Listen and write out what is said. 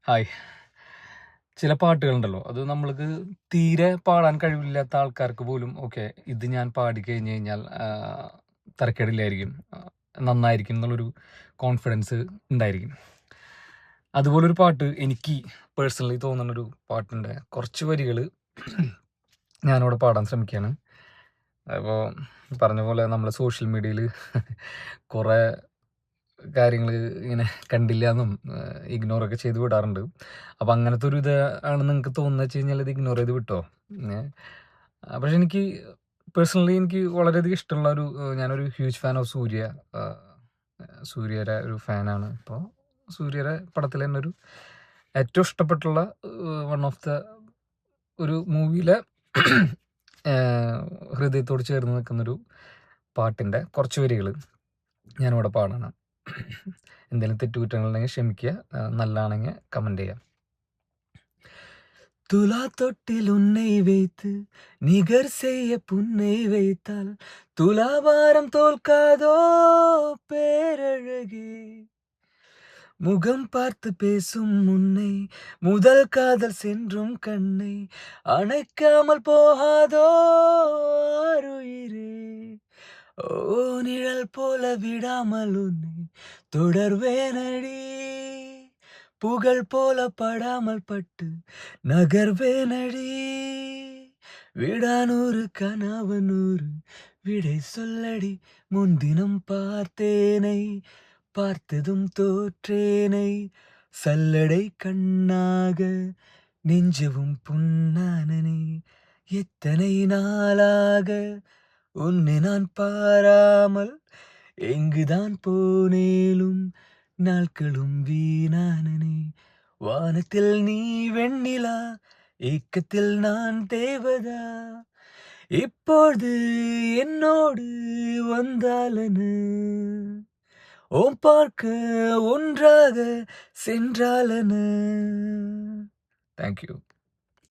Hi. ചില പാട്ടുകളുണ്ടല്ലോ, അത് നമ്മൾക്ക് തീരെ പാടാൻ കഴിവില്ലാത്ത ആൾക്കാർക്ക് പോലും ഓക്കെ, ഇത് ഞാൻ പാടിക്കഴിഞ്ഞ് കഴിഞ്ഞാൽ തരക്കേടില്ലായിരിക്കും, നന്നായിരിക്കും എന്നുള്ളൊരു കോൺഫിഡൻസ് ഉണ്ടായിരിക്കും. അതുപോലൊരു പാട്ട് എനിക്ക് പേഴ്സണലി തോന്നുന്നൊരു പാട്ടിൻ്റെ കുറച്ച് വരികൾ ഞാനിവിടെ പാടാൻ ശ്രമിക്കുകയാണ്. അപ്പോൾ പറഞ്ഞ പോലെ നമ്മൾ സോഷ്യൽ മീഡിയയിൽ കുറേ കാര്യങ്ങൾ ഇങ്ങനെ കണ്ടില്ല എന്നും ഇഗ്നോറൊക്കെ ചെയ്ത് വിടാറുണ്ട്. അപ്പം അങ്ങനത്തെ ഒരു ഇത് ആണ് നിങ്ങൾക്ക് തോന്നുന്നത് വെച്ച് കഴിഞ്ഞാൽ ഇത് ഇഗ്നോർ ചെയ്ത് വിട്ടോ. പക്ഷെ എനിക്ക് പേഴ്സണലി എനിക്ക് വളരെയധികം ഇഷ്ടമുള്ള ഒരു ഞാനൊരു ഹ്യൂജ് ഫാൻ ഓഫ് സൂര്യ. സൂര്യയുടെ ഒരു ഫാനാണ്. അപ്പോൾ സൂര്യയുടെ പടത്തിൽ തന്നെ ഒരു ഏറ്റവും ഇഷ്ടപ്പെട്ടുള്ള വൺ ഓഫ് ദ ഒരു മൂവിയിലെ ഹൃദയത്തോട് ചേർന്ന് നിൽക്കുന്നൊരു പാട്ടിൻ്റെ കുറച്ച് വരികൾ ഞാനിവിടെ പാടണം. എന്തെങ്കിലും തെറ്റുകുറ്റങ്ങളുണ്ടെങ്കിൽ ക്ഷമിക്കുക, നല്ലതാണെങ്കിൽ കമൻറ്റ് ചെയ്യാം. துலா தொட்டில் உன்னை வைத்து நிகர் செய்ய புன்னை வைத்தால் துலாபாரம் தோல்காதோ பேரழகே. முகம் பார்த்து பேசும் முன்னை முதல் காதல் சென்றும் கண்ணை அணைக்காமல் போகாதோ ஆருயிரே. ஓ நிழல் போல விடாமல் உன்னை தொடர்வேனடி, புகழ் போல படாமல் பட்டு நகர்வேனடி. விடானூறு கனவனூறு விடை சொல்லடி, முன்தினம் பார்த்தேனை பார்த்ததும் தோற்றேனை. சல்லடை கண்ணாக நெஞ்சவும் புண்ணானனே, எத்தனை நாளாக உன்னை நான் பாராமல் எங்குதான் போனேலும் நாட்களும் வீணானனே. வானத்தில் நீ வெண்ணிலா, ஏக்கத்தில் நான் தேவதா, இப்போது என்னோடு வந்தாலன, ஓம் பார்க்க ஒன்றாக சென்றாலன. தேங்க்யூ.